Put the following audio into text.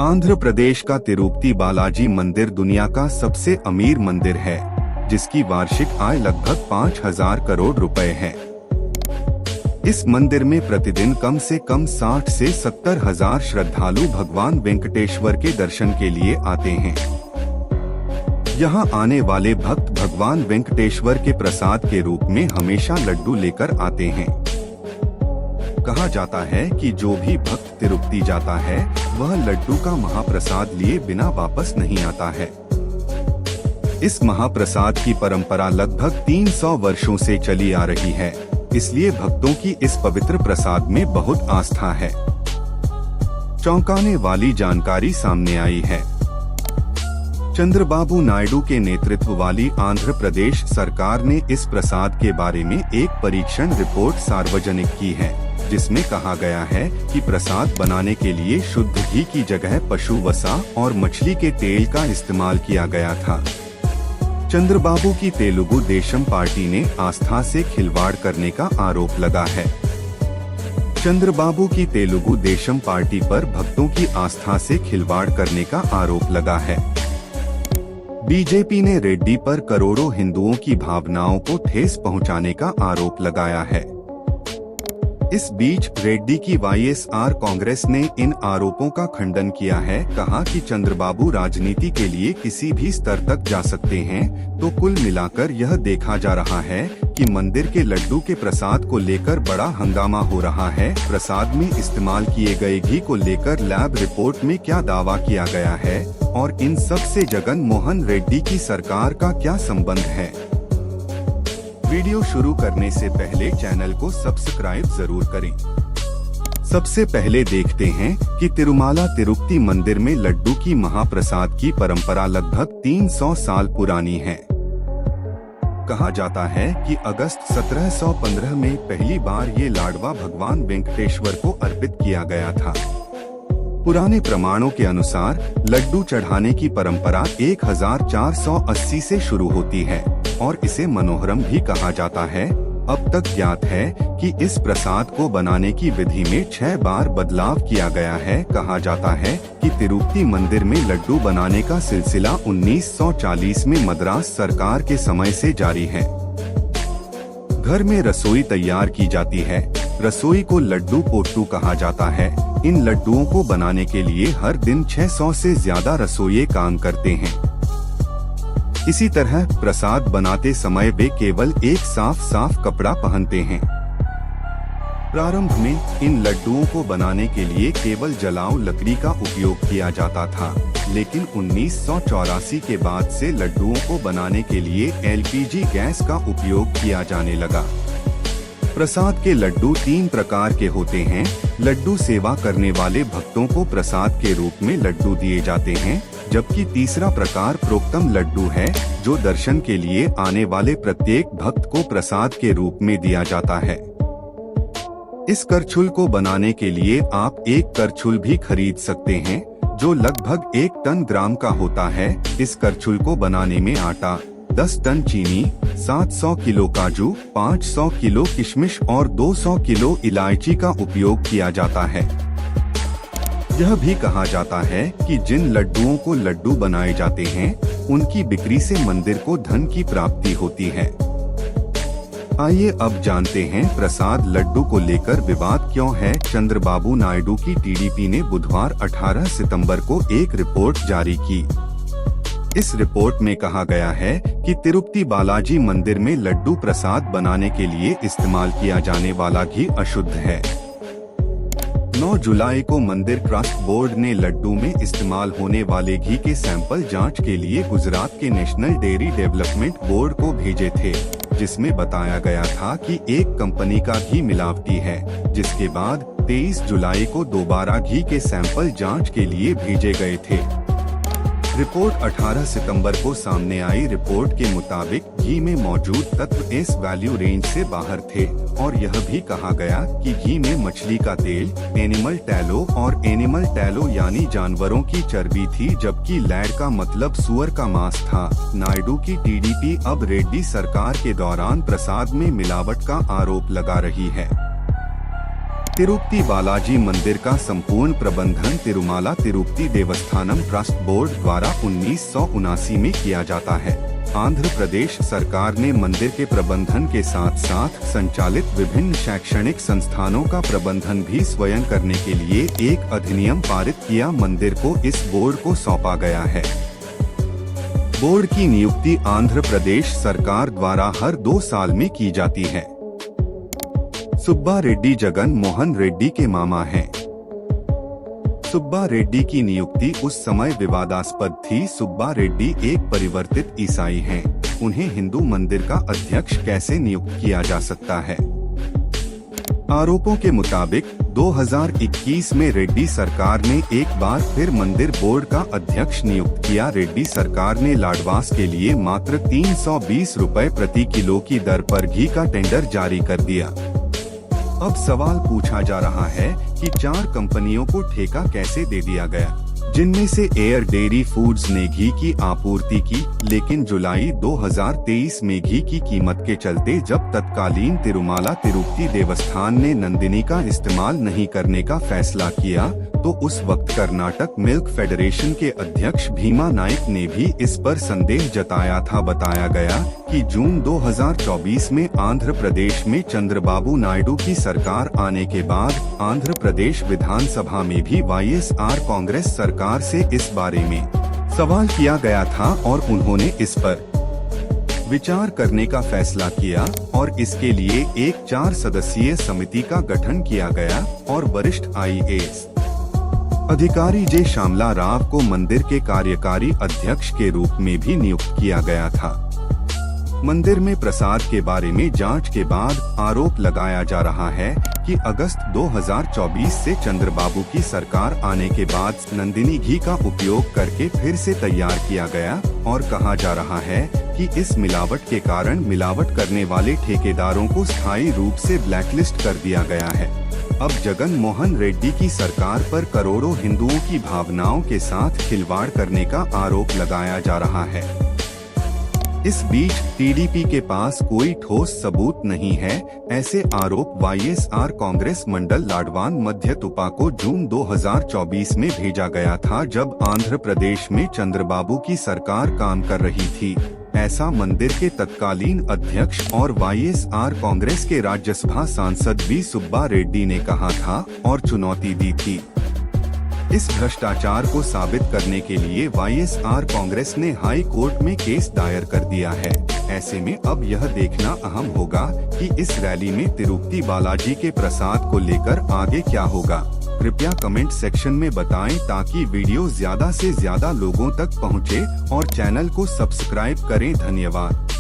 आंध्र प्रदेश का तिरुपति बालाजी मंदिर दुनिया का सबसे अमीर मंदिर है, जिसकी वार्षिक आय लगभग 5,000 करोड़ रुपए है। इस मंदिर में प्रतिदिन कम से कम 60 से 70 हजार श्रद्धालु भगवान वेंकटेश्वर के दर्शन के लिए आते हैं। यहाँ आने वाले भक्त भगवान वेंकटेश्वर के प्रसाद के रूप में हमेशा लड्डू लेकर आते हैं। कहा जाता है कि जो भी भक्त तिरुपति जाता है वह लड्डू का महाप्रसाद लिए बिना वापस नहीं आता है। इस महाप्रसाद की परंपरा लगभग 300 वर्षों से चली आ रही है, इसलिए भक्तों की इस पवित्र प्रसाद में बहुत आस्था है। चौंकाने वाली जानकारी सामने आई है। चंद्रबाबू नायडू के नेतृत्व वाली आंध्र प्रदेश सरकार ने इस प्रसाद के बारे में एक परीक्षण रिपोर्ट सार्वजनिक की है, जिसमें कहा गया है कि प्रसाद बनाने के लिए शुद्ध घी की जगह पशु वसा और मछली के तेल का इस्तेमाल किया गया था। चंद्रबाबू की तेलुगु देशम पार्टी ने आस्था से खिलवाड़ करने का आरोप लगा है। चंद्रबाबू की तेलुगु देशम पार्टी पर भक्तों की आस्था से खिलवाड़ करने का आरोप लगा है। बीजेपी ने रेड्डी पर करोड़ों हिंदुओं की भावनाओं को ठेस पहुंचाने का आरोप लगाया है। इस बीच रेड्डी की वाईएसआर कांग्रेस ने इन आरोपों का खंडन किया है, कहा कि चंद्रबाबू राजनीति के लिए किसी भी स्तर तक जा सकते हैं, तो कुल मिलाकर यह देखा जा रहा है कि मंदिर के लड्डू के प्रसाद को लेकर बड़ा हंगामा हो रहा है। प्रसाद में इस्तेमाल किए गए घी को लेकर लैब रिपोर्ट में क्या दावा किया गया है और इन सब से जगन मोहन रेड्डी की सरकार का क्या संबंध है। वीडियो शुरू करने से पहले चैनल को सब्सक्राइब जरूर करें। सबसे पहले देखते हैं कि तिरुमाला तिरुपति मंदिर में लड्डू की महाप्रसाद की परंपरा लगभग 300 साल पुरानी है। कहा जाता है कि अगस्त 1715 में पहली बार ये लाडवा भगवान वेंकटेश्वर को अर्पित किया गया था। पुराने प्रमाणों के अनुसार लड्डू चढ़ाने की परंपरा 1480 से शुरू होती है और इसे मनोहरम भी कहा जाता है। अब तक ज्ञात है कि इस प्रसाद को बनाने की विधि में 6 बार बदलाव किया गया है। कहा जाता है कि तिरुपति मंदिर में लड्डू बनाने का सिलसिला 1940 में मद्रास सरकार के समय से जारी है। घर में रसोई तैयार की जाती है। रसोई को लड्डू पोट्टू कहा जाता है। इन लड्डुओं को बनाने के लिए हर दिन 600 से ज्यादा रसोइये काम करते हैं। इसी तरह प्रसाद बनाते समय वे केवल एक साफ कपड़ा पहनते हैं। प्रारंभ में इन लड्डुओं को बनाने के लिए केवल जलाऊ लकड़ी का उपयोग किया जाता था, लेकिन 1984 के बाद से लड्डुओं को बनाने के लिए एलपीजी गैस का उपयोग किया जाने लगा। प्रसाद के लड्डू 3 प्रकार के होते हैं। लड्डू सेवा करने वाले भक्तों को प्रसाद के रूप में लड्डू दिए जाते हैं, जबकि तीसरा प्रकार प्रोक्तम लड्डू है, जो दर्शन के लिए आने वाले प्रत्येक भक्त को प्रसाद के रूप में दिया जाता है। इस करछुल को बनाने के लिए आप एक करछुल भी खरीद सकते हैं, जो लगभग 1 टन ग्राम का होता है। इस करछुल को बनाने में आटा, 10 टन चीनी, 700 किलो काजू, 500 किलो किशमिश और 200 किलो इलायची का उपयोग किया जाता है। यह भी कहा जाता है कि जिन लड्डुओं को लड्डू बनाए जाते हैं, उनकी बिक्री से मंदिर को धन की प्राप्ति होती है। आइए अब जानते हैं प्रसाद लड्डू को लेकर विवाद क्यों है। चंद्रबाबू नायडू की टीडीपी ने बुधवार 18 सितंबर को एक रिपोर्ट जारी की। इस रिपोर्ट में कहा गया है कि तिरुपति बालाजी मंदिर में लड्डू प्रसाद बनाने के लिए इस्तेमाल किया जाने वाला घी अशुद्ध है। 9 जुलाई को मंदिर ट्रस्ट बोर्ड ने लड्डू में इस्तेमाल होने वाले घी के सैंपल जांच के लिए गुजरात के नेशनल डेयरी डेवलपमेंट बोर्ड को भेजे थे, जिसमें बताया गया था कि एक कंपनी का घी मिलावटी है। जिसके बाद 23 जुलाई को दोबारा घी के सैंपल जांच के लिए भेजे गए थे। रिपोर्ट 18 सितंबर को सामने आई। रिपोर्ट के मुताबिक घी में मौजूद तत्व इस वैल्यू रेंज से बाहर थे और यह भी कहा गया कि घी में मछली का तेल, एनिमल टैलो और एनिमल टैलो यानी जानवरों की चर्बी थी, जबकि लैड का मतलब सुअर का मांस था। नायडू की टीडीपी अब रेड्डी सरकार के दौरान प्रसाद में मिलावट का आरोप लगा रही है। तिरुपति बालाजी मंदिर का संपूर्ण प्रबंधन तिरुमाला तिरुपति देवस्थानम ट्रस्ट बोर्ड द्वारा 1979 में किया जाता है। आंध्र प्रदेश सरकार ने मंदिर के प्रबंधन के साथ साथ संचालित विभिन्न शैक्षणिक संस्थानों का प्रबंधन भी स्वयं करने के लिए एक अधिनियम पारित किया। मंदिर को इस बोर्ड को सौंपा गया है। बोर्ड की नियुक्ति आंध्र प्रदेश सरकार द्वारा हर 2 साल में की जाती है। सुब्बा रेड्डी जगन मोहन रेड्डी के मामा हैं। सुब्बा रेड्डी की नियुक्ति उस समय विवादास्पद थी। सुब्बा रेड्डी एक परिवर्तित ईसाई हैं। उन्हें हिंदू मंदिर का अध्यक्ष कैसे नियुक्त किया जा सकता है? आरोपों के मुताबिक 2021 में रेड्डी सरकार ने एक बार फिर मंदिर बोर्ड का अध्यक्ष नियुक्त किया। रेड्डी सरकार ने लाडवास के लिए मात्र 320 रुपए प्रति किलो की दर पर घी का टेंडर जारी कर दिया। अब सवाल पूछा जा रहा है कि 4 कंपनियों को ठेका कैसे दे दिया गया, जिनमें से एयर डेयरी फूड्स ने घी की आपूर्ति की, लेकिन जुलाई 2023 में घी की कीमत के चलते जब तत्कालीन तिरुमाला तिरुपति देवस्थान ने नंदिनी का इस्तेमाल नहीं करने का फैसला किया, तो उस वक्त कर्नाटक मिल्क फेडरेशन के अध्यक्ष भीमा नाइक ने भी इस पर संदेह जताया था। बताया गया कि जून 2024 में आंध्र प्रदेश में चंद्रबाबू नायडू की सरकार आने के बाद आंध्र प्रदेश विधानसभा में भी वाईएसआर कांग्रेस सरकार से इस बारे में सवाल किया गया था और उन्होंने इस पर विचार करने का फैसला किया और इसके लिए एक 4 सदस्यीय समिति का गठन किया गया और वरिष्ठ IAS अधिकारी जे श्यामला राव को मंदिर के कार्यकारी अध्यक्ष के रूप में भी नियुक्त किया गया था। मंदिर में प्रसाद के बारे में जांच के बाद आरोप लगाया जा रहा है कि अगस्त 2024 से चंद्रबाबू की सरकार आने के बाद नंदिनी घी का उपयोग करके फिर से तैयार किया गया और कहा जा रहा है कि इस मिलावट के कारण मिलावट करने वाले ठेकेदारों को स्थायी रूप से ब्लैकलिस्ट कर दिया गया है। अब जगन मोहन रेड्डी की सरकार पर करोड़ों हिंदुओं की भावनाओं के साथ खिलवाड़ करने का आरोप लगाया जा रहा है। इस बीच टीडीपी के पास कोई ठोस सबूत नहीं है। ऐसे आरोप वाईएसआर कांग्रेस मंडल लाडवान मध्य तुपा को जून 2024 में भेजा गया था, जब आंध्र प्रदेश में चंद्रबाबू की सरकार काम कर रही थी। ऐसा मंदिर के तत्कालीन अध्यक्ष और वाईएसआर कांग्रेस के राज्यसभा सांसद वी सुब्बा रेड्डी ने कहा था और चुनौती दी थी। इस भ्रष्टाचार को साबित करने के लिए वाईएसआर कांग्रेस ने हाई कोर्ट में केस दायर कर दिया है। ऐसे में अब यह देखना अहम होगा कि इस रैली में तिरुपति बालाजी के प्रसाद को लेकर आगे क्या होगा। कृपया कमेंट सेक्शन में बताएं ताकि वीडियो ज्यादा से ज्यादा लोगों तक पहुंचे और चैनल को सब्सक्राइब करें। धन्यवाद।